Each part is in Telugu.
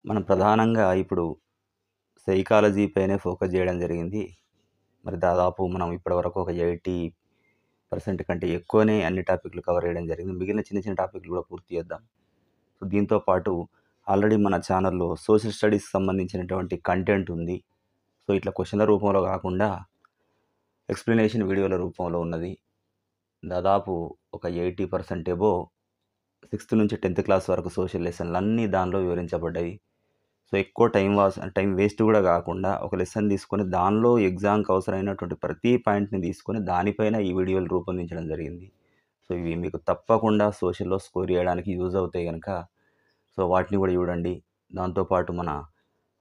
మనం ప్రధానంగా ఇప్పుడు సైకాలజీ పైనే ఫోకస్ చేయడం జరిగింది. మరి దాదాపు మనం ఇప్పటివరకు ఒక 80% కంటే ఎక్కువనే అన్ని టాపిక్‌లు కవర్ చేయడం జరిగింది. మిగిలిన చిన్న చిన్న టాపిక్‌లు కూడా పూర్తి చేద్దాం. సో, దీంతో పాటు ఆల్రెడీ మన ఛానల్‌లో సోషల్ స్టడీస్‌కి సంబంధించినటువంటి కంటెంట్ ఉంది. సో, ఇట్లా క్వెషన్‌ల రూపంలో కాకుండా ఎక్స్‌ప్లనేషన్ వీడియోల రూపంలో ఉన్నది. దాదాపు ఒక 80% అబోవ్ 6థ్ నుంచి 10థ్ క్లాస్ వరకు సోషల్ లెసన్‌లన్నీ దానిలో వివరించబడ్డాయి. సో, ఎక్కువ టైం వేస్ట్ కూడా కాకుండా ఒక లెసన్ తీసుకొని దానిలో ఎగ్జామ్‌కి అవసరమైనటువంటి ప్రతి పాయింట్‌ని తీసుకొని దానిపైన ఈ వీడియోలు రూపొందించడం జరిగింది. సో, ఇవి మీకు తప్పకుండా సోషల్‌లో స్కోర్ చేయడానికి యూజ్ అవుతాయి గనక సో, వాటిని కూడా చూడండి. దాంతో పాటు మన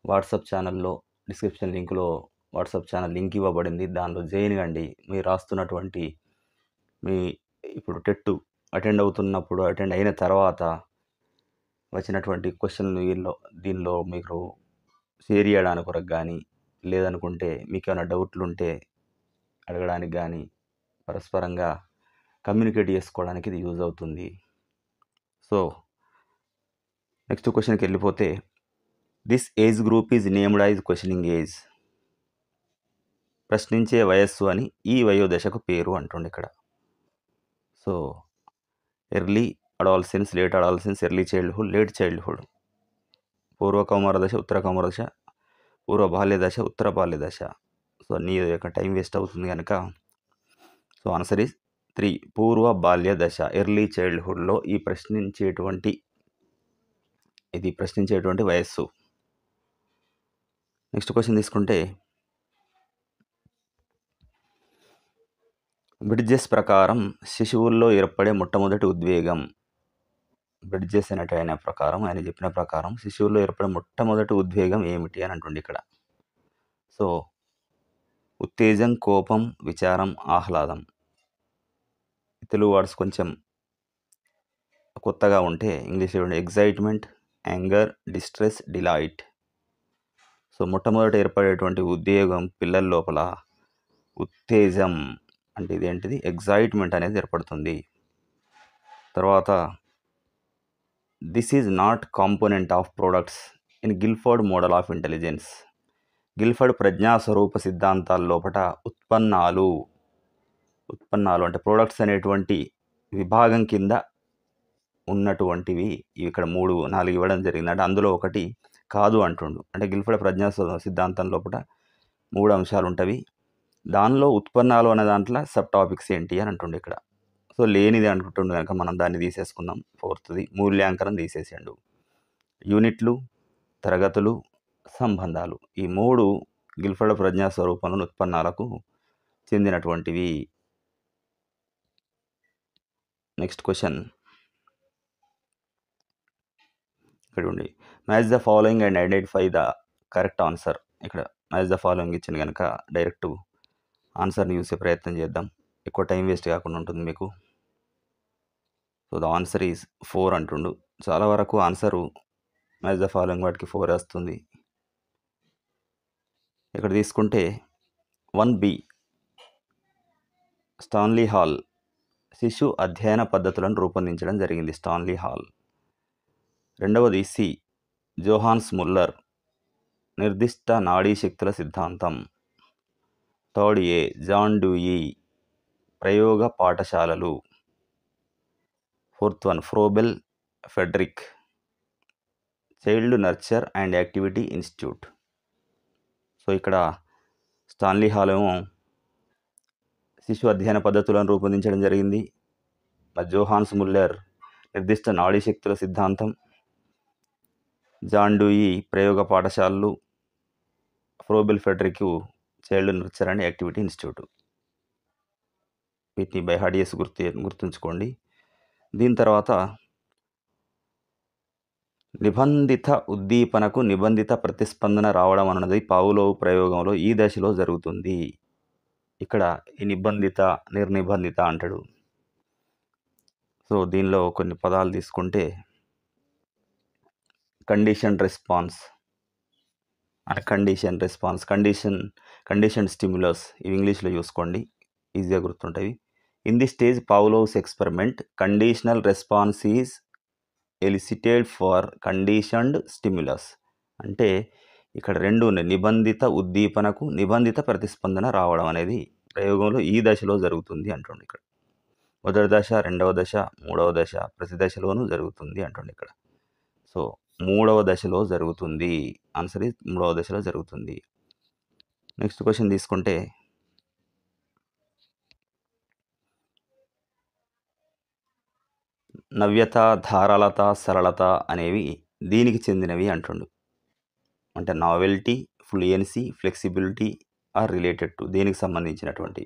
వాట్సాప్ ఛానల్‌లో డిస్క్రిప్షన్ లింక్‌లో వాట్సాప్ ఛానల్ లింక్ ఇవ్వబడింది. దానిలో జాయిన్ కండి. మీరు రాస్తున్నటువంటి మీ ఇప్పుడు టెట్ అటెండ్ అయిన తర్వాత వచ్చినటువంటి క్వెషన్‌లు దీనిలో మీకు షేర్ చేయడానికి కొరకు గానీ, లేదనుకుంటే మీకేమైనా డౌట్లుంటే అడగడానికి గానీ, పరస్పరంగా కమ్యూనికేట్ చేసుకోవడానికి ఇది యూజ్ అవుతుంది. సో, నెక్స్ట్ క్వెషన్‌కెళ్ళిపోతే this age group is named as questioning age. ప్రశ్నించే వయస్సు అని ఈ వయోదశకు పేరు అంటుండిక్కడ. So, early adolescence, late adolescence, early childhood, late childhood, పూర్వ కౌమార దశ, ఉత్తర కౌమార దశ, పూర్వ బాల్య దశ, ఉత్తర బాల్య దశ. సో, నీ యొక్క టైం వేస్ట్ అవుతుంది గనక సో, ఆన్సర్ ఈజ్ 3 పూర్వ బాల్య దశ, ఎర్లీ చైల్డ్‌హుడ్‌లో ఇది ప్రశ్నించేటువంటి వయస్సు. నెక్స్ట్ క్వెషన్ తీసుకుంటే బ్రిడ్జెస్ ప్రకారం శిశువుల్లో ఏర్పడే మొట్టమొదటి ఉద్వేగం. బ్రిడ్జెస్ ఆయన చెప్పిన ప్రకారం శిశువుల్లో ఏర్పడే మొట్టమొదటి ఉద్వేగం ఏమిటి అని అంటుండు ఇక్కడ. సో, ఉత్తేజం, కోపం, విచారం, ఆహ్లాదం. తెలుగు వర్డ్స్ కొంచెం కొత్తగా ఉంటే ఇంగ్లీష్‌లో చూడండి. Excitement, anger, distress, delight. So, మొట్టమొదట ఏర్పడేటువంటి ఉద్వేగం పిల్లల లోపల ఉత్తేజం అంటే ఇదేంటిది ఎక్సైట్‌మెంట్ అనేది ఏర్పడుతుంది. తర్వాత this is not component of products in Guilford model of intelligence. Guilford ప్రజ్ఞాస్వరూప సిద్ధాంతాల లోపట ఉత్పన్నాలు అంటే ప్రొడక్ట్స్ అనేటువంటి విభాగం కింద ఉన్నటువంటివి ఇవి ఇక్కడ 3, 4 ఇవ్వడం జరిగింది. అంటే అందులో ఒకటి కాదు అంటుండు. అంటే గిల్ఫర్డ్ సిద్ధాంతం లోపట 3 అంశాలు ఉంటవి. దానిలో ఉత్పన్నాలు అనే దాంట్లో సబ్ టాపిక్స్ ఏంటి అని అంటుండు ఇక్కడ. సో, లేనిది అనుకుంటుండు కనుక మనం దాన్ని తీసేసుకుందాం. 4థ్‌ది మూల్యాంకనం తీసేసిండు. యూనిట్లు, తరగతులు, సంబంధాలు ఈ 3 గిల్ఫర్డ్ ప్రజ్ఞా స్వరూపంలోని ఉత్పన్నాలకు చెందినటువంటివి. నెక్స్ట్ క్వెషన్ ఇక్కడ ఉంది. Match the following and identify the correct answer. ఇక్కడ మ్యాచ్ ద ఫాలోయింగ్ ఇచ్చింది కనుక డైరెక్ట్ ఆన్సర్ని చూసే ప్రయత్నం చేద్దాం. ఎక్కువ టైం వేస్ట్ కాకుండా ఉంటుంది మీకు. సో, ద ఆన్సర్ ఈజ్ 4 అంటుండు. చాలా వరకు ఆన్సరు మ్యాచ్ ద ఫాలోయింగ్ వాటికి 4 వస్తుంది. ఇక్కడ తీసుకుంటే 1B స్టాన్లీ హాల్ శిశు అధ్యయన పద్ధతులను రూపొందించడం జరిగింది. Stanley hall. రెండవది సి జోహాన్స్ ముల్లర్ నిర్దిష్ట నాడీ శక్తుల సిద్ధాంతం. థర్డ్ ఏ జాన్ డ్యూయి ప్రయోగ పాఠశాలలు. Fourth one Froebel Friedrich child nurture and activity institute. So, ఇక్కడ స్టాన్లీ హాల్ ఏమో శిశు అధ్యయన పద్ధతులను రూపొందించడం జరిగింది. జోహాన్స్ ముల్లర్ నిర్దిష్ట నాడీ శక్తుల సిద్ధాంతం, జాన్ డ్యూయి ప్రయోగ పాఠశాలలు, Froebel Frederick child nurture and activity institute. వీటిని బై హార్ట్ చేసి గుర్తుంచుకోండి. దీని తర్వాత నిబంధిత ఉద్దీపనకు నిబంధిత ప్రతిస్పందన రావడం అన్నది పావ్లోవ్ ప్రయోగంలో ఈ దశలో జరుగుతుంది. ఇక్కడ ఈ నిబంధిత, నిర్నిబంధిత అంటాడు. సో, దీనిలో కొన్ని పదాలు తీసుకుంటే కండిషన్ రెస్పాన్స్, కండిషన్ స్టిమ్యులస్ ఇవి ఇంగ్లీష్లో చూసుకోండి, ఈజీగా గుర్తుంటాయి. In the stage Pavlov's experiment conditional response is elicited for conditioned stimulus. అంటే ఇక్కడ 2 ఉన్నాయి. నిబంధిత ఉద్దీపనకు నిబంధిత ప్రతిస్పందన రావడం అనేది ప్రయోగంలో ఈ దశలో జరుగుతుంది అంటుండు ఇక్కడ. మొదటి దశ, రెండవ దశ, మూడవ దశ ప్రతి దశలోనూ జరుగుతుంది అంటుండు ఇక్కడ. సో, మూడవ దశలో జరుగుతుంది. ఆన్సర్ ఈజ్ మూడవ దశలో జరుగుతుంది. నెక్స్ట్ క్వెషన్ తీసుకుంటే నవ్యత, ధారాళత, సరళత అనేవి దీనికి చెందినవి అంటుండు. అంటే novelty, fluency, flexibility are related to దేనికి సంబంధించినటువంటి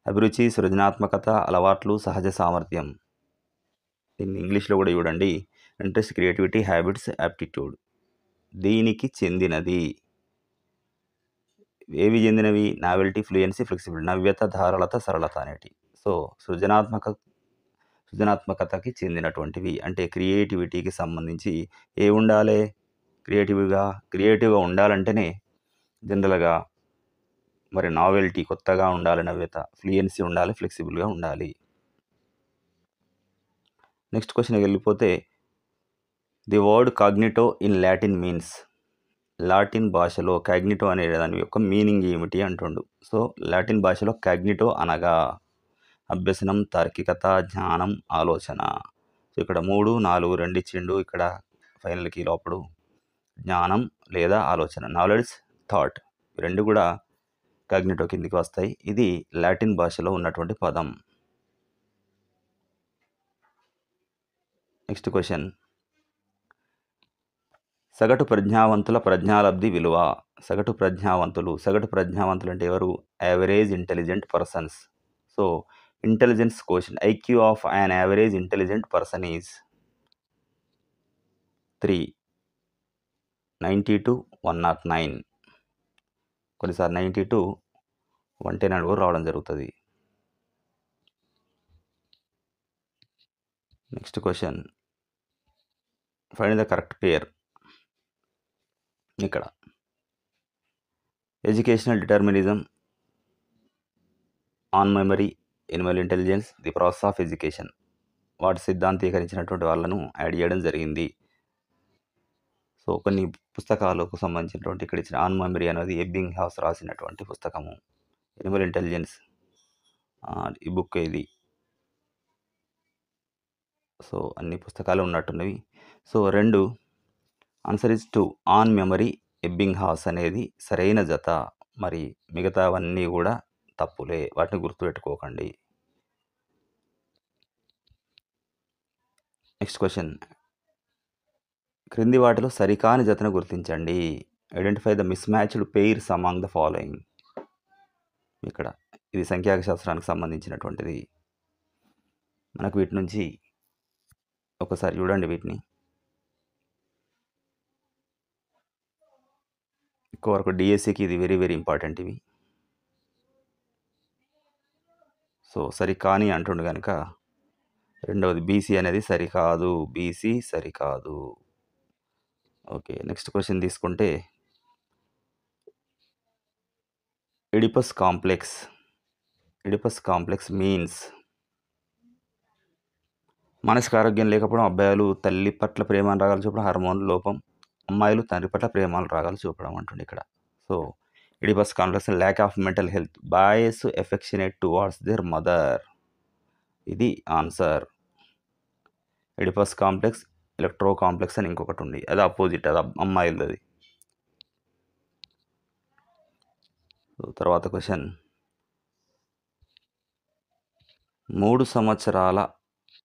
అభిరుచి, సృజనాత్మకత, అలవాట్లు, సహజ సామర్థ్యం. దీన్ని ఇంగ్లీష్లో కూడా చూడండి. ఇంట్రెస్ట్, క్రియేటివిటీ, హ్యాబిట్స్, యాప్టిట్యూడ్ దీనికి చెందినది. ఏవి చెందినవి? Novelty, fluency, flexibility. నవ్యత, ధారాళత, సరళత అనేటి. సో సృజనాత్మకతకి చెందినటువంటివి. అంటే క్రియేటివిటీకి సంబంధించి ఏ ఉండాలి? క్రియేటివ్గా ఉండాలంటేనే జనరల్గా మరి నావెల్టీ కొత్తగా ఉండాలి, నవ్యత, ఫ్లూయెన్సీ ఉండాలి, ఫ్లెక్సిబుల్గా ఉండాలి. నెక్స్ట్ క్వశ్చన్కి వెళ్ళిపోతే the word cognito in Latin means. Latin భాషలో కాగ్నిటో అనే దాని యొక్క మీనింగ్ ఏమిటి అంటుండు. సో లాటిన్ భాషలో కాగ్నిటో అనగా అభ్యసనం, తార్కికత, జ్ఞానం, ఆలోచన. సో ఇక్కడ 3, 4 2 ఇచ్చిండు. ఇక్కడ ఫైనల్కి లోపడు జ్ఞానం లేదా ఆలోచన, నాలెడ్జ్, థాట్, రెండు కూడా కాగ్నిటో కిందికి వస్తాయి. ఇది లాటిన్ భాషలో ఉన్నటువంటి పదం. నెక్స్ట్ క్వశ్చన్, సగటు ప్రజ్ఞావంతుల ప్రజ్ఞాలబ్ధి విలువ. సగటు ప్రజ్ఞావంతులు అంటే ఎవరు? Average intelligent persons. So intelligence question, IQ of an average intelligent person is 390 to 109. కొన్నిసార్లు 90 to 110 కూడా రావడం జరుగుతుంది. Next question, find the correct pair. ఇక్కడ educational determinism, on memory, animal intelligence, the process of education వాటి సిద్ధాంతీకరించినటువంటి వాళ్ళను యాడ్ చేయడం జరిగింది. సో కొన్ని పుస్తకాలకు సంబంధించినటువంటి ఇక్కడ ఇచ్చిన ఆన్ మెమరీ అనేది ఎబ్బింగ్ హౌస్ రాసినటువంటి పుస్తకము. ఎనిమల్ ఇంటెలిజెన్స్ ఈ బుక్ ఇది. సో అన్ని పుస్తకాలు ఉన్నట్టున్నవి. So 2 answer is 2. On memory, Ebbinghaus అనేది సరైన జత. మరి మిగతావన్నీ కూడా తప్పులే, వాటిని గుర్తుపెట్టుకోకండి. నెక్స్ట్ క్వశ్చన్, క్రింది వాటిలో సరికాని జతను గుర్తించండి. Identify the miss matched pairs among the following. ఇక్కడ ఇది సంఖ్యాక శాస్త్రానికి సంబంధించినటువంటిది. మనకు వీటి నుంచి ఒకసారి చూడండి. వీటిని ఎక్కువ వరకు డిఎస్సికి ఇది వెరీ వెరీ ఇంపార్టెంట్ ఇవి. సో సరికాని అంటుండు కనుక రెండవది బీసీ అనేది సరికాదు. బీసీ సరికాదు. ఓకే, నెక్స్ట్ క్వశ్చన్ తీసుకుంటే ఎడిపస్ కాంప్లెక్స్ మీన్స్ మానసిక ఆరోగ్యం లేకపోవడం, అబ్బాయిలు తల్లి పట్ల ప్రేమ రాగాలు చూపడం, హార్మోన్ లోపం, అమ్మాయిలు తండ్రి పట్ల ప్రేమ రాగాలు చూపడం అంటుంది ఇక్కడ. So Oedipus complex, lack of mental health, boys affectionate towards their mother. ఇది answer. Oedipus complex, electro complex అని ఇంకొకటి ఉంది, అది అపోజిట్, అది అమ్మాయిలది. తర్వాత క్వశ్చన్, 3 సంవత్సరాల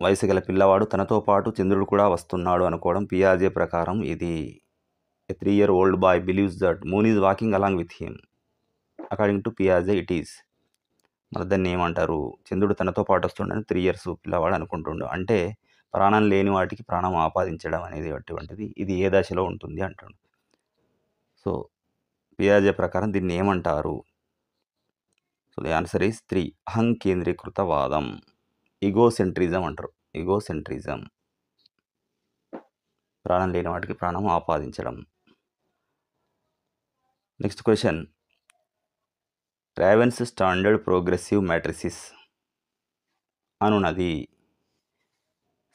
వయసు గల పిల్లవాడు తనతో పాటు చంద్రుడు కూడా వస్తున్నాడు అనుకోవడం పియాజే ప్రకారం ఇది. A 3-year-old boy believes that moon is walking along with him. According to Piaget it is. మరి దాన్ని ఏమంటారు? చంద్రుడు తనతో పాటు వస్తుండని 3 years పిల్లవాడు అనుకుంటుండు. అంటే ప్రాణం లేని వాటికి ప్రాణం ఆపాదించడం అనేది అటువంటిది. ఇది ఏ దశలో ఉంటుంది అంటుండు. సో పియాజే ప్రకారం దీన్ని ఏమంటారు? So the answer is 3. అహం కేంద్రీకృతవాదం, ఈగోసెంట్రిజం అంటారు. ఈగోసెంట్రిజం, ప్రాణం లేని వాటికి ప్రాణం ఆపాదించడం. Next question, Raven's standard progressive matrices అనున్నది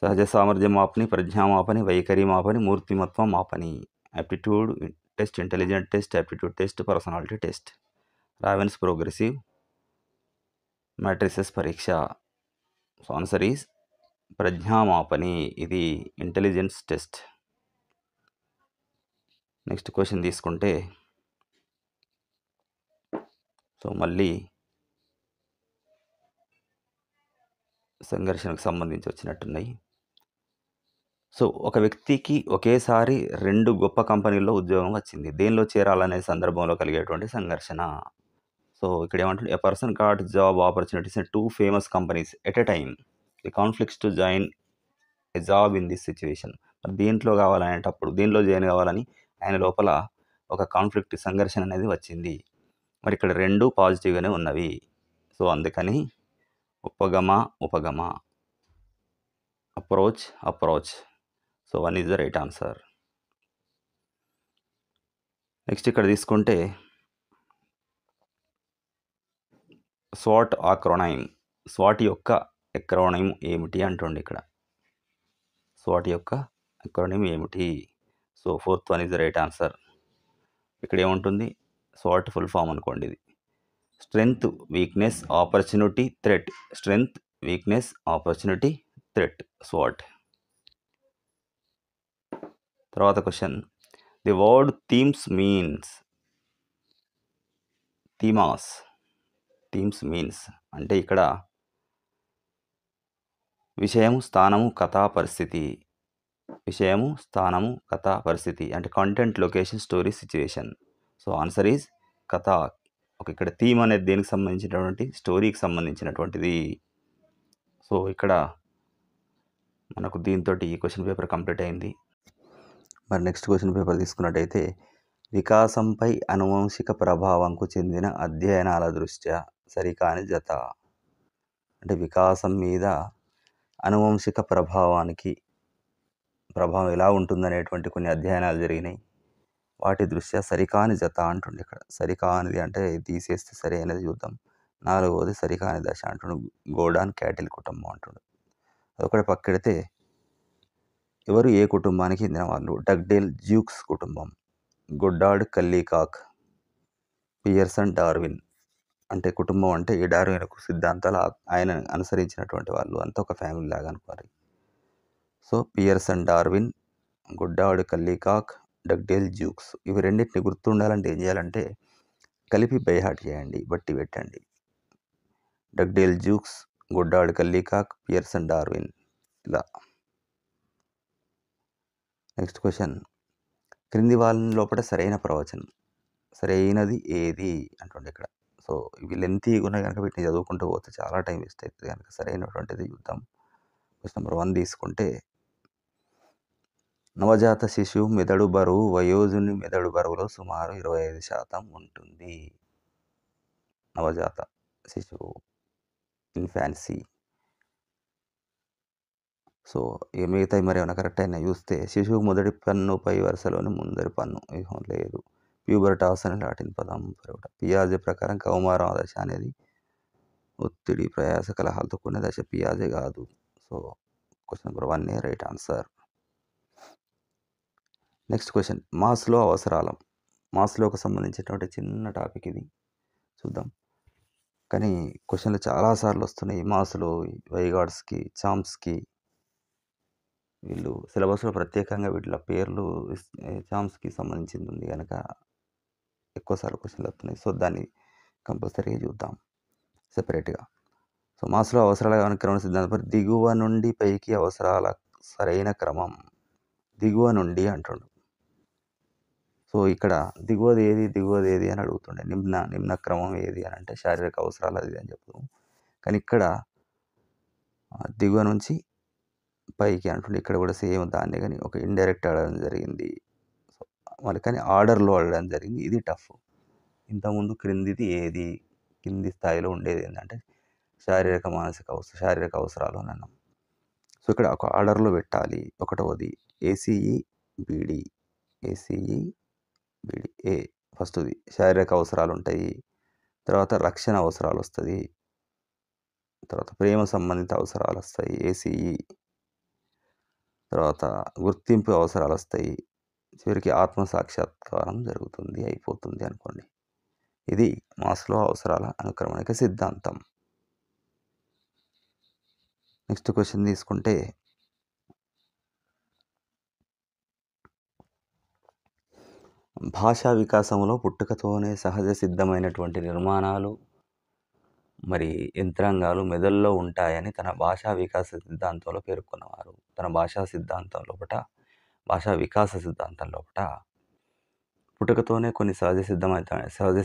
సహజ సామర్థ్య మాపని, ప్రజ్ఞా మాపని, వైఖరి మాపని, మూర్తిమత్వ మాపని. Aptitude test, intelligent test, aptitude test, personality test. Raven's progressive matrices పరీక్ష. సో ఆన్సర్ ఈజ్ ప్రజ్ఞామాపని. ఇది ఇంటెలిజెన్స్ టెస్ట్. నెక్స్ట్ క్వశ్చన్ తీసుకుంటే సో మళ్ళీ సంఘర్షణకు సంబంధించి వచ్చినట్టున్నాయి. సో ఒక వ్యక్తికి ఒకేసారి 2 గొప్ప కంపెనీల్లో ఉద్యోగం వచ్చింది. దేనిలో చేరాలనే సందర్భంలో కలిగేటువంటి సంఘర్షణ. సో ఇక్కడ ఏమంటుంది, a person got job opportunities in 2 famous companies at a time. The conflicts to join a job in this situation. మరి దేంట్లో కావాలనేటప్పుడు దేనిలో జాయిన్ కావాలని ఆయన లోపల ఒక కాన్ఫ్లిక్ట్, సంఘర్షణ అనేది వచ్చింది. మరి ఇక్కడ 2 పాజిటివ్గానే ఉన్నవి. సో అందుకని ఉపగమ, approach. So 1 is the right answer. Next ఇక్కడ తీసుకుంటే స్వాట్ ఆక్రోనైమ్. స్వాట్ యొక్క ఎక్రోనైమ్ ఏమిటి అంటుండే ఇక్కడ. స్వాట్ యొక్క ఎక్రోనైమ్ ఏమిటి? So 4th 1 is the right answer. ఇక్కడ ఏముంటుంది, స్వాట్ ఫుల్ ఫామ్ అనుకోండి. ఇది strength, weakness, opportunity, threat. Strength, weakness, opportunity, threat, స్వాట్. తర్వాత question, the word themes means. Themes means అంటే ఇక్కడ విషయము, స్థానము, కథా పరిస్థితి. విషయము, స్థానము, కథా పరిస్థితి అంటే content, location, story, situation. So answer is కథ. ఇక్కడ థీమ్ అనేది దేనికి సంబంధించినటువంటి, స్టోరీకి సంబంధించినటువంటిది. సో ఇక్కడ మనకు దీంతో ఈ క్వశ్చన్ పేపర్ కంప్లీట్ అయింది. మరి నెక్స్ట్ క్వశ్చన్ పేపర్ తీసుకున్నట్టయితే, వికాసంపై అనువంశిక ప్రభావంకు చెందిన అధ్యయనాల దృష్ట్యా సరికాని జత. అంటే వికాసం మీద అనువంశిక ప్రభావం ఎలా ఉంటుందనేటువంటి కొన్ని అధ్యయనాలు జరిగినాయి. వాటి దృష్ట్యా సరికాని జత అంటుండే ఇక్కడ. సరికానిది అంటే తీసేస్తే సరి అనేది చూద్దాం. 4వది సరికాని దశ అంటుండు. గోడాన్ క్యాటిల్ కుటుంబం అంటుండు. అదొకటి పక్కెడితే, ఎవరు ఏ కుటుంబానికి చెందిన వాళ్ళు? డగ్డేల్ జ్యూక్స్ కుటుంబం, గొడ్డార్డ్ కల్లీకాక్, పియర్సన్ డార్విన్. అంటే కుటుంబం అంటే ఈ డార్విన్ సిద్ధాంతాలు ఆయన అనుసరించినటువంటి వాళ్ళు అంతా ఒక ఫ్యామిలీ లాగా అనుకోవాలి. So Pearson Darwin, Goddard Kallikak, Dugdale Jukes. ఇవి రెండింటిని గుర్తుండాలంటే ఏం చేయాలంటే కలిపి బైహార్ట్ చేయండి, బట్టి పెట్టండి. డగ్డేల్ జ్యూక్స్, గొడ్డార్డ్ కల్లీకాక్, పియర్సన్ డార్విన్, ఇలా. నెక్స్ట్ క్వశ్చన్, క్రింది వాళ్ళ లోపల సరైన ప్రవచనం. సరైనది ఏది అంటుండే ఇక్కడ. సో ఇవి లెంతీగా ఉన్నాయి కనుక వీటిని చదువుకుంటూ పోతే చాలా టైం వేస్ట్ అవుతుంది కనుక సరైనటువంటిది చూద్దాం. క్వశ్చన్ నెంబర్ 1 తీసుకుంటే, నవజాత శిశువు మెదడు బరువు వయోజుని మెదడు బరువులో సుమారు 25% ఉంటుంది. నవజాత శిశువు, ఇన్ఫాన్సీ. సో ఇక మిగతాయి మరి ఏమైనా కరెక్ట్ అయినా చూస్తే, శిశువు మొదటి పన్ను పై వరుసలోని ముందరి పన్ను లేదు. ప్యూబర్టాస్ అని లాటిన్ పదం. పియాజే ప్రకారం కౌమారం దశ అనేది ఒత్తిడి, ప్రయాస, కలహాలతో కూడిన దశ. పియాజే కాదు. So question number 1 right answer. Next question, Maslow అవసరాలం. మాస్లోకి సంబంధించినటువంటి చిన్న టాపిక్ ఇది, చూద్దాం. కానీ క్వశ్చన్లు చాలాసార్లు వస్తున్నాయి. Maslow, Vygotsky, Chomsky. వీళ్ళు సిలబస్లో ప్రత్యేకంగా వీటిలో పేర్లు చామ్స్కి సంబంధించింది ఉంది కనుక ఎక్కువసార్లు క్వశ్చన్లు వస్తున్నాయి. సో దాన్ని కంపల్సరీగా చూద్దాం సెపరేట్గా. సో మాస్లో అవసరాల క్రమణ సిద్ధాంతం, దిగువ నుండి పైకి అవసరాల సరైన క్రమం. దిగువ నుండి అంటుండు. సో ఇక్కడ దిగువది ఏది అని అడుగుతుండే. నిమ్న క్రమం ఏది అని అంటే శారీరక అవసరాలు అది అని చెప్తాము. కానీ ఇక్కడ దిగువ నుంచి పైకి అంటుండే. ఇక్కడ కూడా సేమ్ దాన్ని కానీ ఒక ఇండైరెక్ట్ అడగడం జరిగింది. సో మరి కానీ ఆర్డర్లో అడగడం జరిగింది. ఇది టఫ్. ఇంతకుముందు క్రిందిది ఏది, కింది స్థాయిలో ఉండేది ఏంటంటే శారీరక అవసరాలు అని అన్నాం. సో ఇక్కడ ఒక ఆర్డర్లో పెట్టాలి. 1వది ఏసీఈ బీడీ. ఏ ఫస్ట్ది శారీరక అవసరాలు ఉంటాయి. తర్వాత రక్షణ అవసరాలు వస్తుంది. తర్వాత ప్రేమ సంబంధిత అవసరాలు వస్తాయి, ఏసీఈ. తర్వాత గుర్తింపు అవసరాలు వస్తాయి, చివరికి ఆత్మసాక్షాత్కారం జరుగుతుంది, అయిపోతుంది అనుకోండి. ఇది మాస్లో అవసరాల అనుక్రమణిక సిద్ధాంతం. నెక్స్ట్ క్వశ్చన్ తీసుకుంటే, భాషా వికాసంలో పుట్టుకతోనే సహజ సిద్ధమైనటువంటి నిర్మాణాలు మరి యంత్రాంగాలు మెదడులో ఉంటాయని తన భాషా వికాస సిద్ధాంతంలో పేర్కొన్నవారు. తన భాషా వికాస సిద్ధాంతం లోపట పుట్టుకతోనే కొన్ని సహజ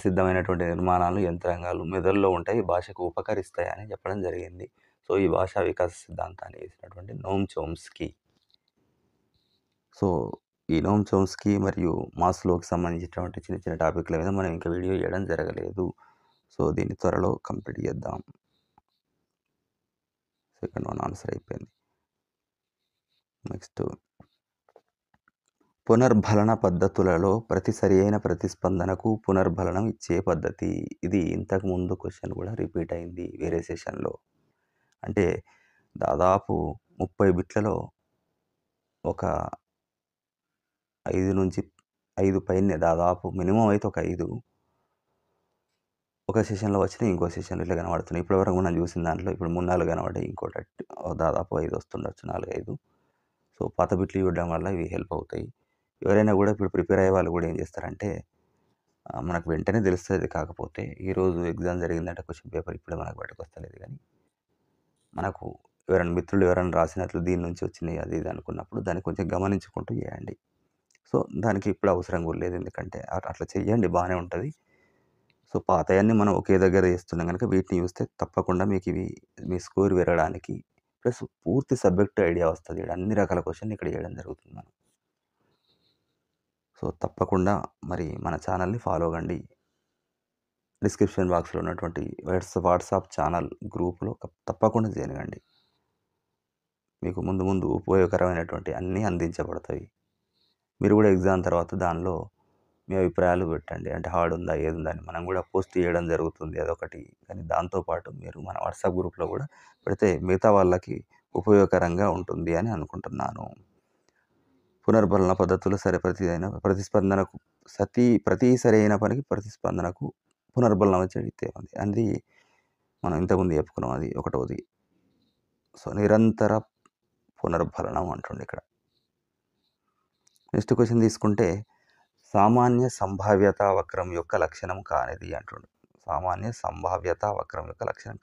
సిద్ధమైనటువంటి నిర్మాణాలు, యంత్రాంగాలు మెదడులో ఉంటాయి, భాషకు ఉపకరిస్తాయని చెప్పడం జరిగింది. సో ఈ భాషా వికాస సిద్ధాంతాన్ని వేసినటువంటి నోమ్ చోమ్స్కీ. సో ఈ నోమ్ చోమ్స్కీ మరియు మాస్లోకి సంబంధించినటువంటి చిన్న చిన్న టాపిక్ల మీద మనం ఇంకా వీడియో చేయడం జరగలేదు. సో దీన్ని త్వరలో కంప్లీట్ చేద్దాం. సెకండ్ వన్ ఆన్సర్ అయిపోయింది. నెక్స్ట్, పునర్భలన పద్ధతులలో ప్రతి సరియైన ప్రతిస్పందనకు పునర్భలనం ఇచ్చే పద్ధతి. ఇది ఇంతకు ముందు క్వశ్చన్ కూడా రిపీట్ అయింది వేరే సెషన్లో. అంటే దాదాపు 30 బిట్లలో ఒక 5 నుంచి 5 పైనే, దాదాపు మినిమం అయితే ఒక 5 ఒక సెషన్లో వచ్చినాయి, ఇంకో సెషన్లో ఇట్లా కనబడుతున్నాయి. ఇప్పటివరకు మనం చూసిన దాంట్లో ఇప్పుడు 3-4 కనబడ్డాయి, ఇంకోటి దాదాపు 5 వస్తుండొచ్చు, 4-5. సో పాత బిట్లు చూడడం వల్ల ఇవి హెల్ప్ అవుతాయి. ఎవరైనా కూడా ఇప్పుడు ప్రిపేర్ అయ్యే వాళ్ళు కూడా ఏం చేస్తారంటే, మనకు వెంటనే తెలుస్తుంది. కాకపోతే ఈరోజు ఎగ్జామ్ జరిగిందంటే క్వశ్చన్ పేపర్ ఇప్పుడే మనకు బయటకు వస్తలేదు, కానీ మనకు ఎవరైనా మిత్రులు ఎవరైనా రాసినట్లు దీని నుంచి వచ్చినాయి అది ఇది అనుకున్నప్పుడు దాన్ని కొంచెం గమనించుకుంటూ చేయండి. సో దానికి ఇప్పుడు అవసరం కూడా లేదు, ఎందుకంటే అట్లా చేయండి, బాగానే ఉంటుంది. సో పాతయన్నీ మనం ఒకే దగ్గర చేస్తున్నాం కనుక వీటిని చూస్తే తప్పకుండా మీకు ఇవి మీ స్కోర్ పెరగడానికి ప్లస్ పూర్తి సబ్జెక్ట్ ఐడియా వస్తుంది. అన్ని రకాల క్వశ్చన్ ఇక్కడ చేయడం జరుగుతుంది మనం. సో తప్పకుండా మరి మన ఛానల్ని ఫాలో కండి. డిస్క్రిప్షన్ బాక్స్లో ఉన్నటువంటి వాట్సాప్ ఛానల్ గ్రూప్లో తప్పకుండా చేయండి. మీకు ముందు ముందు ఉపయోగకరమైనటువంటి అన్నీ అందించబడతాయి. మీరు కూడా ఎగ్జామ్ తర్వాత దానిలో మీ అభిప్రాయాలు పెట్టండి. అంటే హార్డ్ ఉందా, ఏది ఉందా అని మనం కూడా పోస్ట్ చేయడం జరుగుతుంది, అదొకటి. కానీ దాంతోపాటు మీరు మన వాట్సాప్ గ్రూప్లో కూడా పెడితే మిగతా వాళ్ళకి ఉపయోగకరంగా ఉంటుంది అని అనుకుంటున్నాను. పునర్భలన పద్ధతులు ప్రతిస్పందనకు ప్రతి సరైన పనికి ప్రతిస్పందనకు పునర్భలనం వచ్చేది ఉంది. అది మనం ఇంతకుముందు చెప్పుకున్నాం, అది ఒకటోది. సో నిరంతర పునర్భలనం అంటుండే ఇక్కడ. నెక్స్ట్ క్వశ్చన్ తీసుకుంటే, సామాన్య సంభావ్యత వక్రం యొక్క లక్షణం కానిది అంటుండే. సామాన్య సంభావ్యత వక్రం యొక్క లక్షణం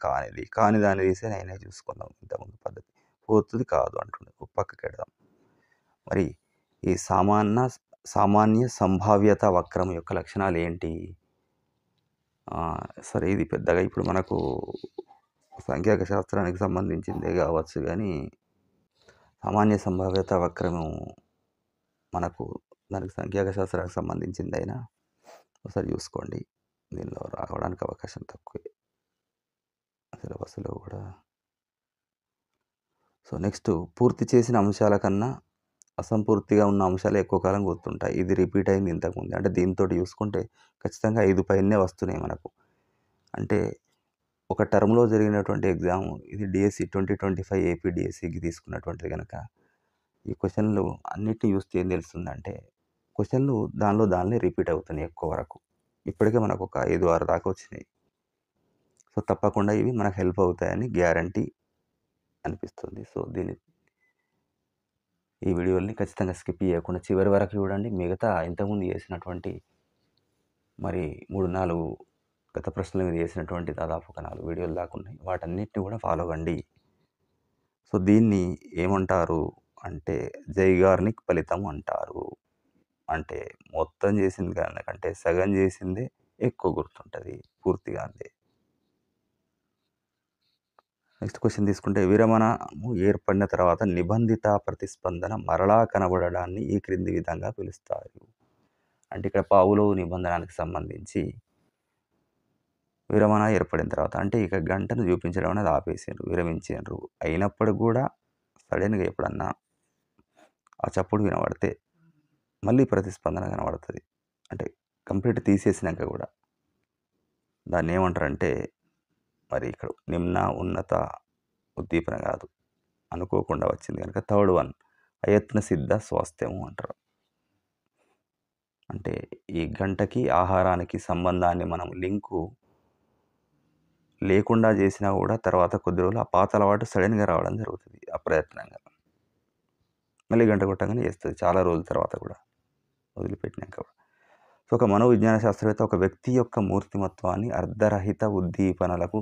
కాని దాన్ని తీసే నేనే చూసుకుందాం ఇంతకుముందు పద్ధతి. పోతుంది కాదు అంటుండే, పక్కకి పెడదాం. మరి ఈ సామాన్య సంభావ్యత వక్రం యొక్క లక్షణాలు ఏంటి? సరే, ఇది పెద్దగా ఇప్పుడు మనకు సంఖ్యాక శాస్త్రానికి సంబంధించిందే కావచ్చు, కానీ సామాన్య సంభావ్యత వక్రము మనకు దానికి సంఖ్యాక శాస్త్రానికి సంబంధించింది అయినా ఒకసారి చూసుకోండి. దీనిలో రావడానికి అవకాశం తక్కువే సిలబస్లో కూడా. సో నెక్స్ట్, పూర్తి చేసిన అంశాల కన్నా అసంపూర్తిగా ఉన్న అంశాలు ఎక్కువ కాలం గుర్తుంటాయి. ఇది రిపీట్ అయింది ఇంతకుముందు. అంటే దీంతో చూసుకుంటే ఖచ్చితంగా 5 పైనే వస్తున్నాయి మనకు. అంటే ఒక టర్మ్లో జరిగినటువంటి ఎగ్జామ్ ఇది డిఎస్సి 2025 ఏపీ డిఎస్సికి తీసుకున్నటువంటిది కనుక ఈ క్వశ్చన్లు అన్నిటిని చూస్తే ఏం తెలుస్తుందంటే, క్వశ్చన్లు దానిలో రిపీట్ అవుతున్నాయి ఎక్కువ వరకు. ఇప్పటికే మనకు ఒక 5-6 దాకా వచ్చినాయి. సో తప్పకుండా ఇవి మనకు హెల్ప్ అవుతాయని గ్యారంటీ అనిపిస్తుంది. సో ఈ వీడియోని ఖచ్చితంగా స్కిప్ చేయకుండా చివరి వరకు చూడండి. మిగతా ఇంతకుముందు చేసినటువంటి మరి 3-4 గత ప్రశ్నల మీద చేసినటువంటి దాదాపు ఒక 4 వీడియోలు దాకా ఉన్నాయి, వాటన్నిటిని కూడా ఫాలో కండి. సో దీన్ని ఏమంటారు అంటే జైగార్నిక్ ఫలితం అంటారు. అంటే మొత్తం చేసింది కంటే సగం చేసిందే ఎక్కువ గుర్తుంటుంది, పూర్తిగా అంతే. నెక్స్ట్ క్వశ్చన్ తీసుకుంటే, విరమణము ఏర్పడిన తర్వాత నిబంధిత ప్రతిస్పందన మరలా కనబడడాన్ని ఈ క్రింది విధంగా పిలుస్తారు. అంటే ఇక్కడ పావులోవ్ నిబంధనకి సంబంధించి విరమణ ఏర్పడిన తర్వాత, అంటే ఇక గంటను చూపించడం అనేది ఆపేసారు, విరమించారు. అయినప్పటికి కూడా సడన్గా ఎప్పుడన్నా ఆ చప్పుడు వినబడితే మళ్ళీ ప్రతిస్పందన కనబడుతుంది. అంటే కంప్లీట్ తీసేసినాక కూడా దాన్ని ఏమంటారంటే, మరి ఇక్కడ నిమ్న ఉన్నత ఉద్దీపన కాదు, అనుకోకుండా వచ్చింది కనుక థర్డ్ వన్ అయత్న సిద్ధ స్వాస్థ్యము అంటారు. అంటే ఈ గంటకి, ఆహారానికి సంబంధాన్ని మనం లింకు లేకుండా చేసినా కూడా తర్వాత కొద్ది రోజులు ఆ పాత అలవాటు సడెన్‌గా రావడం జరుగుతది అప్రయత్నంగా. మళ్ళీ గంట కొట్టంగానే చేస్తది. చాలా రోజుల తర్వాత కూడా వదిలిపెట్టినాక కూడా. సో, ఒక మనోవిజ్ఞాన శాస్త్రవేత్త ఒక వ్యక్తి యొక్క మూర్తిమత్వాన్ని అర్ధరహిత ఉద్దీపనలకు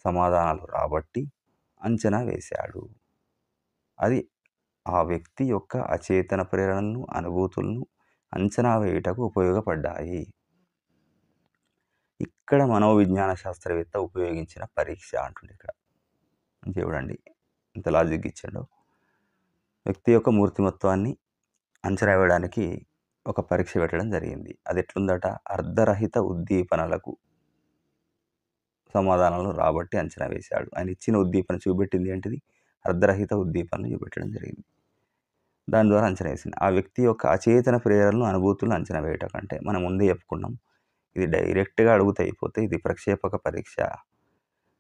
సమాధానాలు రాబట్టి అంచనా వేశాడు. అది ఆ వ్యక్తి యొక్క అచేతన ప్రేరణలను, అనుభూతులను అంచనా వేయుటకు ఉపయోగపడ్డాయి. ఇక్కడ మనోవిజ్ఞాన శాస్త్రవేత్త ఉపయోగించిన పరీక్ష అంటుండు ఇక్కడ. చూడండి ఇంత లాజిక్ ఇచ్చిండో. వ్యక్తి యొక్క మూర్తిమత్వాన్ని అంచనా వేయడానికి ఒక పరీక్ష పెట్టడం జరిగింది. అది ఎట్లుందట? అర్ధరహిత ఉద్దీపనలకు సమాధానాలను రాబట్టి అంచనా వేశాడు. ఆయన ఇచ్చిన ఉద్దీపన చూపెట్టింది ఏంటిది? అర్ధరహిత ఉద్దీపనను చూపెట్టడం జరిగింది. దాని ద్వారా అంచనా వేసింది. ఆ వ్యక్తి యొక్క అచేతన ప్రేరణలు, అనుభూతులను అంచనా వేయటం కంటే మనం ముందే చెప్పుకున్నాం. ఇది డైరెక్ట్‌గా అడుగుతే అయిపోతే ఇది ప్రక్షేపక పరీక్ష.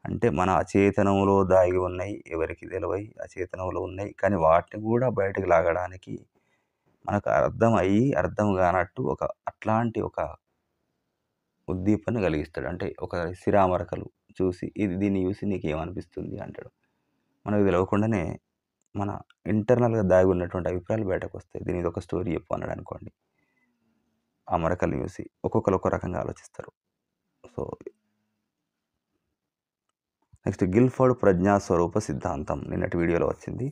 అంటే మన అచేతనంలో దాగి ఉన్నాయి, ఎవరికి తెలవయి అచేతనంలో ఉన్నాయి. కానీ వాటిని కూడా బయటకు లాగడానికి మనకు అర్థం కానట్టు అట్లాంటి ఒక ఉద్దీపన కలిగిస్తాడు. అంటే ఒక సిరామరకలు చూసి దీన్ని చూసి నీకేమనిపిస్తుంది అంటాడు. మనకు తెలవకుండానే మన ఇంటర్నల్‌గా దాగి ఉన్నటువంటి అభిప్రాయాలు బయటకొస్తాయి. దీని ఇదొక స్టోరీ చెప్పు అన్నాడు అనుకోండి. ఆ మరకల్ని చూసి ఒక్కొక్కరు ఒక్కో రకంగా ఆలోచిస్తారు. సో, నెక్స్ట్ గిల్ఫర్డ్ ప్రజ్ఞాస్వరూప సిద్ధాంతం నిన్నటి వీడియోలో వచ్చింది.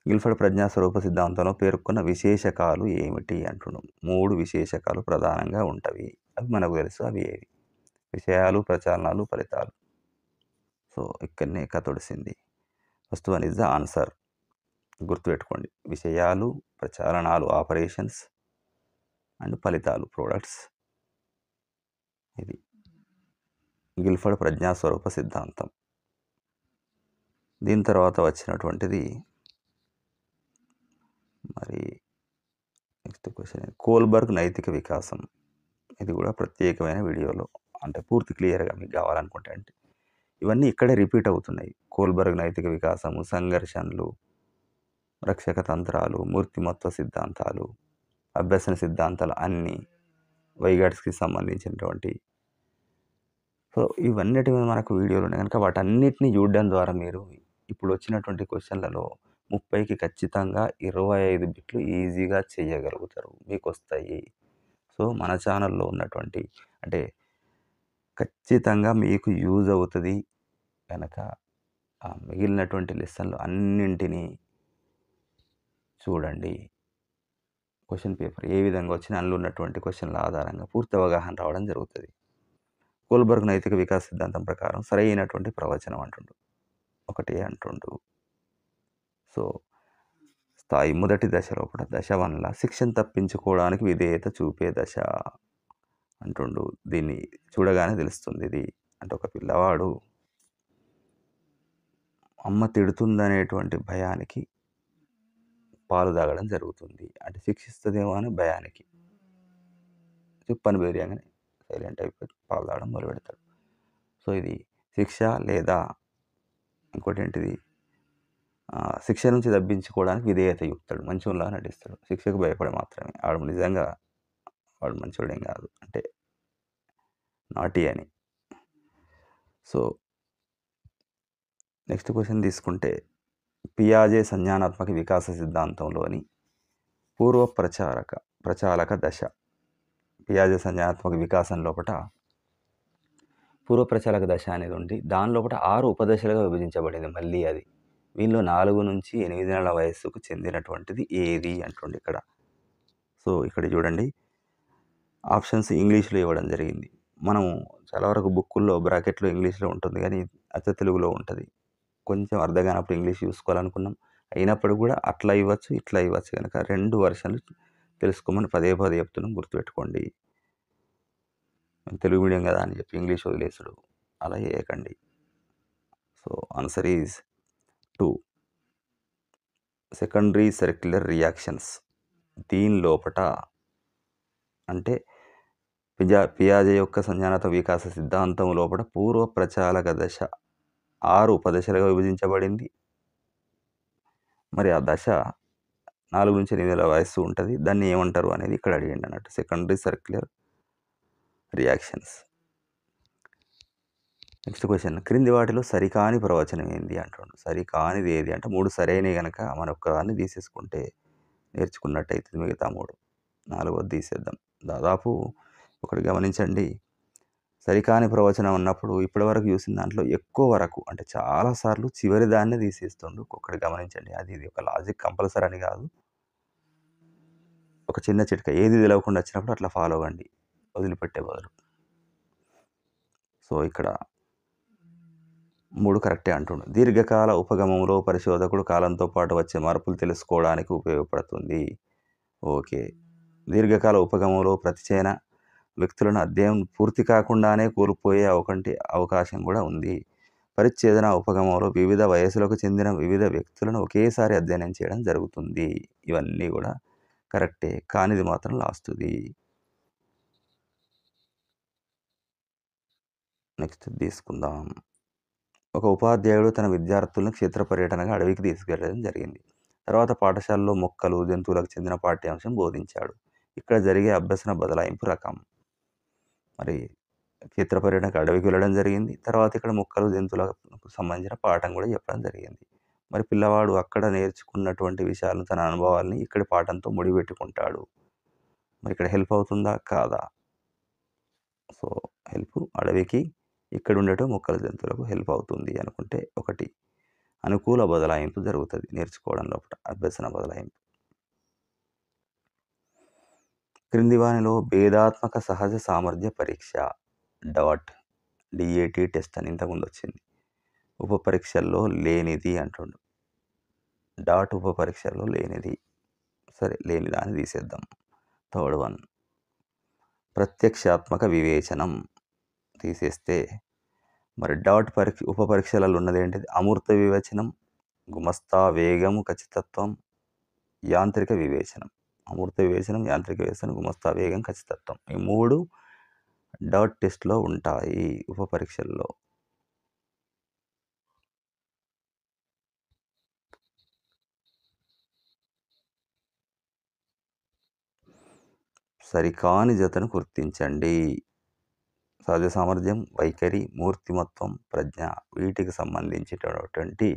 గిల్ఫర్డ్ ప్రజ్ఞాస్వరూప సిద్ధాంతంలో పేర్కొన్న విశేషకాలు ఏమిటి అంటున్నాం. 3 విశేషకాలు ప్రధానంగా ఉంటవి. అవి మనకు తెలుసు. అవి ఏవి? విషయాలు, ప్రచాలనాలు, ఫలితాలు. సో, ఇక్కడనే కథ ఒడిసింది. First one is the answer. గుర్తుపెట్టుకోండి. విషయాలు, ప్రచాలనాలు, ఆపరేషన్స్ అండ్ ఫలితాలు, ప్రొడక్ట్స్. ఇది గిల్ఫర్డ్ ప్రజ్ఞాస్వరూప సిద్ధాంతం. దీని తర్వాత వచ్చినటువంటిది మరి నెక్స్ట్ క్వశ్చన్ కోల్బర్గ్ నైతిక వికాసం. ఇది కూడా ప్రత్యేకమైన వీడియోలో అంటే పూర్తి క్లియర్గా మీకు కావాలనుకుంటే అంటే ఇవన్నీ ఇక్కడే రిపీట్ అవుతున్నాయి. కోల్బర్గ్ నైతిక వికాసము, సంఘర్షణలు, రక్షక తంత్రాలు, మూర్తిమత్వ సిద్ధాంతాలు, అభ్యసన సిద్ధాంతాలు అన్నీ వైగాట్స్కి సంబంధించినటువంటి. సో, ఇవన్నిటి మీద మనకు వీడియోలు ఉన్నాయి కనుక వాటన్నిటిని చూడడం ద్వారా మీరు ఇప్పుడు వచ్చినటువంటి క్వశ్చన్లలో 30కి ఖచ్చితంగా 25 బిట్లు ఈజీగా చేయగలుగుతారు. మీకు వస్తాయి. సో, మన ఛానల్లో ఉన్నటువంటి అంటే ఖచ్చితంగా మీకు యూజ్ అవుతుంది కనుక మిగిలినటువంటి లెసన్లు అన్నింటినీ చూడండి. క్వశ్చన్ పేపర్ ఏ విధంగా వచ్చినా అందులో ఉన్నటువంటి క్వశ్చన్ల ఆధారంగా పూర్తి అవగాహన రావడం జరుగుతుంది. కోల్బర్గ్ నైతిక వికాస సిద్ధాంతం ప్రకారం సరైనటువంటి ప్రవచనం అంటుండు. ఒకటే అంటుండు. సో, స్థాయి మొదటి దశ లోపల దశ 1ల శిక్షను తప్పించుకోవడానికి విధేయత చూపే దశ అంటుండు. దీన్ని చూడగానే తెలుస్తుంది. ఇది అంటే ఒక పిల్లవాడు అమ్మ తిడుతుందనేటువంటి భయానికి పాలు తాగడం జరుగుతుంది. అంటే శిక్షిస్తుందేమో అని భయానికి పని బెదిరియంగానే సైలెంట్ అయిపోయి పాలు తాగడం మొదలు పెడతాడు. సో, ఇది శిక్ష లేదా ఇంకోటి ఏంటిది శిక్ష నుంచి తప్పించుకోవడానికి విధేయత చూపుతాడు. మంచోనిలాగా నటిస్తాడు. శిక్షకు భయపడి మాత్రమే. ఆడు నిజంగా వాడు మంచోడేం కాదు. అంటే నాటీ అని. సో, నెక్స్ట్ క్వశ్చన్ తీసుకుంటే పియాజే సంజ్ఞానాత్మక వికాస సిద్ధాంతంలోని పూర్వ ప్రచాలక దశ. పియాజే సంజ్ఞానాత్మక వికాసం లోపల పూర్వ ప్రచాలక దశ అనేది ఉంది. దాని లోపల 6 ఉపదశలుగా విభజించబడింది. మళ్ళీ అది వీళ్ళు 4 నుంచి 8 నెలల వయస్సుకు చెందినటువంటిది ఏది అంటుండే ఇక్కడ. సో, ఇక్కడ చూడండి ఆప్షన్స్ ఇంగ్లీష్లో ఇవ్వడం జరిగింది. మనం చాలా వరకు బుక్కుల్లో బ్రాకెట్లో ఇంగ్లీష్లో ఉంటుంది కానీ అచ్చ తెలుగులో ఉంటుంది. కొంచెం అర్థం కానప్పుడు ఇంగ్లీష్ చూసుకోవాలనుకున్నాం. అయినప్పుడు కూడా అట్లా ఇవ్వచ్చు, ఇట్లా ఇవ్వచ్చు కనుక 2 వర్షన్లు తెలుసుకోమని పదే చెప్తున్నాం. గుర్తుపెట్టుకోండి. తెలుగు మీడియం కదా అని చెప్పి ఇంగ్లీష్ వదిలేసుడు అలా చేయకండి. So, answer is 2 secondary circular reactions. దీని లోపట అంటే పియాజే యొక్క సంజ్ఞానాత్మక వికాస సిద్ధాంతం లోపల పూర్వ ప్రచాలక దశ 6 ఉపదశలుగా విభజించబడింది. మరి ఆ దశ 4-8 వయస్సు ఉంటుంది. దాన్ని ఏమంటారు అనేది ఇక్కడ అడిగిండు అన్నట్టు. Secondary circular reactions. Next question. క్రింది వాటిలో సరికాని ప్రవచనం ఏంది అంటుండు. సరికానిది ఏది అంటే 3 సరైనవి గనక మనం ఒక్కదాన్ని తీసేసుకుంటే నేర్చుకున్నట్టయితది మిగతా 3. 4వది తీసేద్దాం. దాదాపు ఒకటి గమనించండి. సరికాని ప్రవచనం అన్నప్పుడు ఇప్పటివరకు చూసిన దాంట్లో ఎక్కువ వరకు అంటే చాలా సార్లు చివరి దాన్నే తీసేస్తుండు. ఒకటి గమనించండి. ఇది ఒక లాజిక్ కంపల్సరీ అని కాదు. ఒక చిన్న చిట్క ఏది తెలవకుండా వచ్చినప్పుడు అట్లా ఫాలో అవ్వండి వదిలిపెట్టే బదులు. సో ఇక్కడ 3 కరెక్టే అంటుండు. దీర్ఘకాల ఉపగమంలో పరిశోధకుడు కాలంతో పాటు వచ్చే మార్పులు తెలుసుకోవడానికి ఉపయోగపడుతుంది. ఓకే. దీర్ఘకాల ఉపగమంలో ప్రతిచైన వ్యక్తులను అధ్యయనం పూర్తి కాకుండానే కోల్పోయే అవకాశం కూడా ఉంది. పరిచ్ఛేదన ఉపగమంలో వివిధ వయసులకు చెందిన వివిధ వ్యక్తులను ఒకేసారి అధ్యయనం చేయడం జరుగుతుంది. ఇవన్నీ కూడా కరెక్టే. కానిది మాత్రం లాస్ట్‌ది. నెక్స్ట్ తీసుకుందాం. ఒక ఉపాధ్యాయుడు తన విద్యార్థులను క్షేత్ర పర్యటనగా అడవికి తీసుకెళ్లడం జరిగింది. తర్వాత పాఠశాలలో మొక్కలు, జంతువులకు చెందిన పాఠ్యాంశం బోధించాడు. ఇక్కడ జరిగే అభ్యసన బదలాయింపు రకం. మరి క్షేత్ర పర్యటనకు అడవికి వెళ్ళడం జరిగింది. తర్వాత ఇక్కడ మొక్కలు, జంతువులకు సంబంధించిన పాఠం కూడా చెప్పడం జరిగింది. మరి పిల్లవాడు అక్కడ నేర్చుకున్నటువంటి విషయాలను, తన అనుభవాల్ని ఇక్కడి పాఠంతో ముడిపెట్టుకుంటాడు. మరి ఇక్కడ హెల్ప్ అవుతుందా? కాదా? సో హెల్ప్ అడవికి, ఇక్కడ ఉండేటో మొక్కల జంతువులకు హెల్ప్ అవుతుంది అనుకుంటే 1 అనుకూల బదలాయింపు జరుగుతుంది నేర్చుకోవడం లోపల అభ్యసన బదలాయింపు. క్రింది వానిలో భేదాత్మక సహజ సామర్థ్య పరీక్ష DAT టెస్ట్ అని ఇంతకుముందు వచ్చింది. ఉప పరీక్షల్లో లేనిది అంటుండు. ఉప పరీక్షల్లో లేనిది. సరే లేనిదా అని తీసేద్దాం. థర్డ్ వన్ ప్రత్యక్షాత్మక వివేచనం తీసేస్తే మరి ఉప పరీక్షలలో ఉన్నది ఏంటిది? అమూర్త వివేచనం, గుమస్తా వేగము, ఖచ్చితత్వం, యాంత్రిక వివేచనం. అమూర్త వివేచనం, యాంత్రిక వివేచనం, గుమస్తా వేగం, ఖచ్చితత్వం. ఈ 3 టెస్ట్లో ఉంటాయి ఉప పరీక్షల్లో. సరికాని జతను గుర్తించండి. సహజ సామర్థ్యం, వైఖరి, మూర్తిమత్వం, ప్రజ్ఞ వీటికి సంబంధించినటువంటి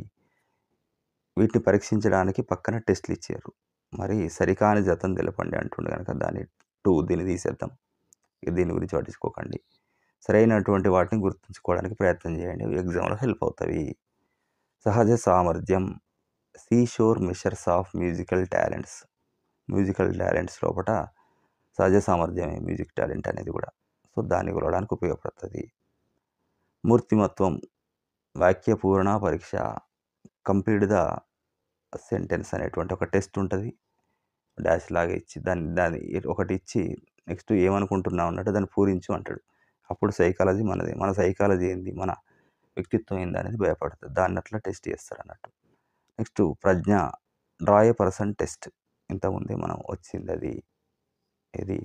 వీటిని పరీక్షించడానికి పక్కన టెస్టులు ఇచ్చారు. మరి సరికాని జతను తెలపండి అంటుండే కనుక దీన్ని తీసేద్దాం. దీని గురించి పట్టించుకోకండి. సరైనటువంటి వాటిని గుర్తుంచుకోవడానికి ప్రయత్నం చేయండి. ఎగ్జామ్లో హెల్ప్ అవుతాయి. సహజ సామర్థ్యం seashore measures of musical talents. Musical talents లోపల సహజ సామర్థ్యమే మ్యూజిక్ టాలెంట్ అనేది కూడా. సో దాన్ని కొలవడానికి ఉపయోగపడుతుంది. మూర్తిమత్వం వాక్య పూర్ణ పరీక్ష. కంప్లీట్ ద సెంటెన్స్ అనేటువంటి ఒక టెస్ట్ ఉంటుంది. డాష్ లాగా ఇచ్చి దాన్ని ఒకటి ఇచ్చి నెక్స్ట్ ఏమనుకుంటున్నావు అన్నట్టు దాన్ని పూరించు అంటాడు. అప్పుడు సైకాలజీ మనది. మన సైకాలజీ ఏంది, మన వ్యక్తిత్వం ఏంది అనేది భయపడుతుంది. దాన్ని అట్లా టెస్ట్ చేస్తారు అన్నట్టు. నెక్స్ట్ ప్రజ్ఞ డ్రా ఏ పర్సన్ టెస్ట్. ఇంతకుముందే మనం వచ్చింది అది. ఇది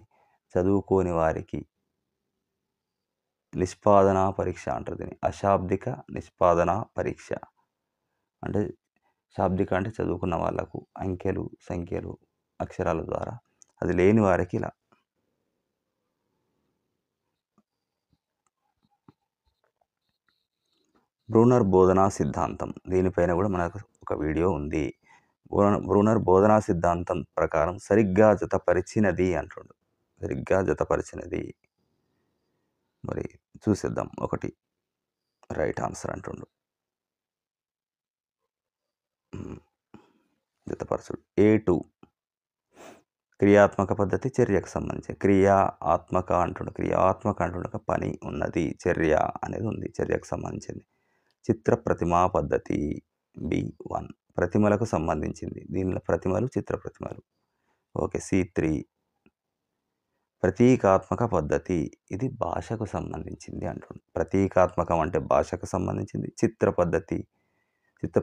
చదువుకోని వారికి నిష్పాదన పరీక్ష అంటారు దీన్ని. అశాబ్దిక నిష్పాదన పరీక్ష అంటే శాబ్దిక అంటే చదువుకున్న వాళ్ళకు అంకెలు, సంఖ్యలు, అక్షరాల ద్వారా. అది లేని వారికి ఇలా. బ్రూనర్ బోధనా సిద్ధాంతం. దీనిపైన కూడా మనకు ఒక వీడియో ఉంది. బ్రూనర్ బోధనా సిద్ధాంతం ప్రకారం సరిగ్గా జతపరిచినది అంటుండు. సరిగ్గా జతపరిచినది. మరి చూసేద్దాం. 1 రైట్ ఆన్సర్ అంటుండు. జతపరచుడు. A2 క్రియాత్మక పద్ధతి చర్యకు సంబంధించి. క్రియాత్మక అంటుండక పని ఉన్నది, చర్య అనేది ఉంది, చర్యకు సంబంధించింది. చిత్ర ప్రతిమా పద్ధతి B1 ప్రతిమలకు సంబంధించింది. దీనిలో ప్రతిమలు, చిత్ర ప్రతిమలు. ఓకే. C3 ప్రతీకాత్మక పద్ధతి. ఇది భాషకు సంబంధించింది అంటుండు. ప్రతీకాత్మకం అంటే భాషకు సంబంధించింది. చిత్ర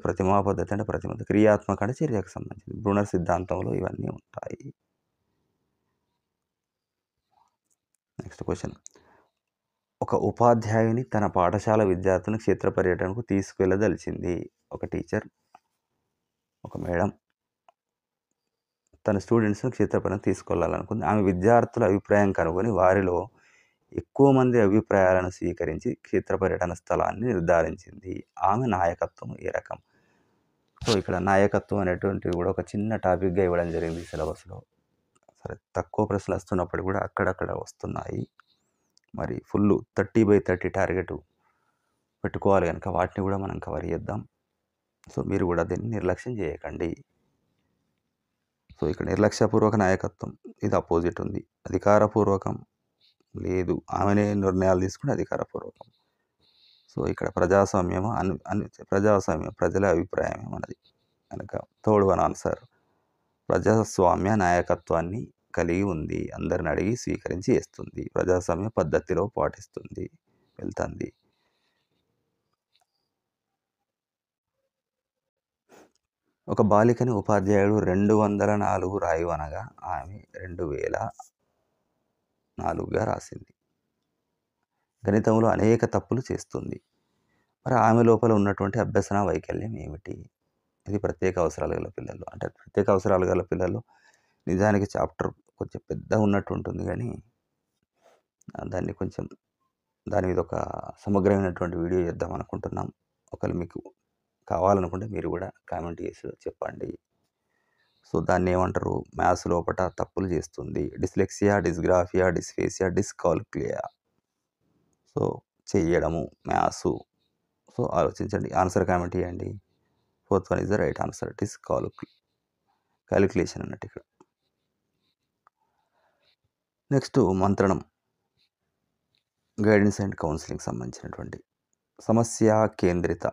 ప్రతిమా పద్ధతి అంటే ప్రతిమ. క్రియాత్మక అంటే చర్యకు సంబంధించింది. బ్రూనర్ సిద్ధాంతంలో ఇవన్నీ ఉంటాయి. Next question. ఒక ఉపాధ్యాయుని తన పాఠశాల విద్యార్థులను క్షేత్ర పర్యటనకు తీసుకువెళ్ళదలిచింది. ఒక టీచర్, ఒక మేడం, తన స్టూడెంట్స్‌ని క్షేత్రపరంగా తీసుకెళ్లాలనుకుంది. ఆమె విద్యార్థుల అభిప్రాయం కనుగొని వారిలో ఎక్కువ మంది అభిప్రాయాలను స్వీకరించి క్షేత్ర పర్యటన స్థలాన్ని నిర్ధారించింది. ఆమె నాయకత్వం ఏ రకం? సో, ఇక్కడ నాయకత్వం అనేటువంటిది కూడా ఒక చిన్న టాపిక్‌గా ఇవ్వడం జరిగింది సిలబస్‌లో. సరే, తక్కువ ప్రశ్నలు వస్తున్నప్పటికి కూడా అక్కడక్కడ వస్తున్నాయి. మరి ఫుల్లు 30/30 టార్గెట్ పెట్టుకోవాలి గనుక వాటిని కూడా మనం కవర్ చేద్దాం. సో, మీరు కూడా దీన్ని నిర్లక్ష్యం చేయకండి. సో, ఇక్కడ నిర్లక్ష్యపూర్వక నాయకత్వం ఇది అపోజిట్ ఉంది. అధికారపూర్వకం లేదు. ఆమెనే నిర్ణయాలు తీసుకుని అధికారపూర్వకం. సో, ఇక్కడ ప్రజాస్వామ్యము ప్రజాస్వామ్యం ప్రజల అభిప్రాయమే మనది. కనుక థర్డ్ వన్ ఆన్సర్ ప్రజాస్వామ్య నాయకత్వాన్ని కలిగి ఉంది. అందరిని అడిగి స్వీకరించి చేస్తుంది. ప్రజాస్వామ్య పద్ధతిలో పాటిస్తుంది, వెళ్తుంది. ఒక బాలికని ఉపాధ్యాయుడు 204 రాయమనగా ఆమె 2004గా రాసింది. గణితంలో అనేక తప్పులు చేస్తుంది. మరి ఆమె లోపల ఉన్నటువంటి అభ్యసన వైకల్యం ఏమిటి? ఇది ప్రత్యేక అవసరాలు గల పిల్లలు. అంటే ప్రత్యేక అవసరాలు గల పిల్లలు నిజానికి చాప్టర్ కొంచెం పెద్దగా ఉన్నట్టు ఉంటుంది కానీ దాన్ని కొంచెం దాని మీద ఒక సమగ్రమైనటువంటి వీడియో చేద్దాం అనుకుంటున్నాం. ఒకవేళ మీకు కావాలనుకుంటే మీరు కూడా కామెంట్ చేసి చెప్పండి. సో, దాన్ని ఏమంటారు? మ్యాథ్స్ లోపట తప్పులు చేస్తుంది. Dyslexia, dysgraphia, dysphasia, dyscalculia. So, చెయ్యడము మ్యాథ్సు. సో, ఆలోచించండి. ఆన్సర్ కామెంట్ చేయండి. Fourth one is the right answer. Calculation అన్నట్టు ఇక్కడ. నెక్స్ట్ మంత్రణం, గైడెన్స్ అండ్ కౌన్సిలింగ్ సంబంధించినటువంటి సమస్య కేంద్రిత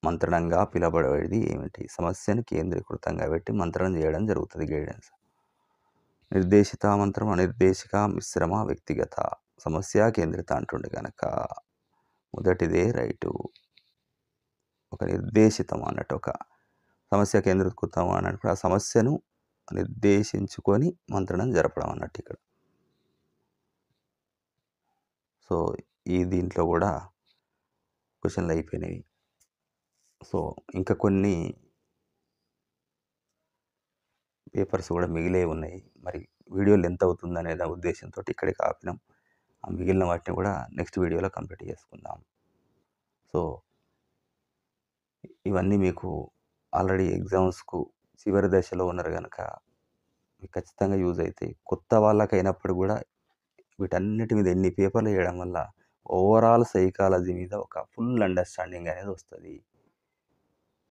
మంత్రణంగా పిలవబడేది ఏమిటి? సమస్యను కేంద్రీకృతంగా పెట్టి మంత్రణం చేయడం జరుగుతుంది. గైడెన్స్. నిర్దేశిత మంత్రం, అనిర్దేశిక, మిశ్రమ, వ్యక్తిగత. సమస్య కేంద్రిత అంటుండే కనుక మొదటిదే రైటు. ఒక నిర్దేశితం అన్నట్టు ఒక సమస్య కేంద్రీకృతం అన్నప్పుడు ఆ సమస్యను నిర్దేశించుకొని మంత్రణం జరపడం అన్నట్టు ఇక్కడ. సో, దీంట్లో కూడా క్వశ్చన్లు అయిపోయినాయి. సో, ఇంకా కొన్ని పేపర్స్ కూడా మిగిలే ఉన్నాయి. మరి వీడియో లెంత్ అవుతుందనే ఉద్దేశంతో ఇక్కడికి ఆపినాం. ఆ మిగిలిన వాటిని కూడా నెక్స్ట్ వీడియోలో కంప్లీట్ చేసుకుందాం. సో, ఇవన్నీ మీకు ఆల్రెడీ ఎగ్జామ్స్కు చివరి దశలో ఉన్నారు కనుక మీకు ఖచ్చితంగా యూజ్ అవుతాయి. కొత్త వాళ్ళకైనప్పుడు కూడా వీటన్నిటి మీద ఎన్ని పేపర్లు చేయడం వల్ల ఓవరాల్ సైకాలజీ మీద ఒక ఫుల్ అండర్స్టాండింగ్ అనేది వస్తుంది.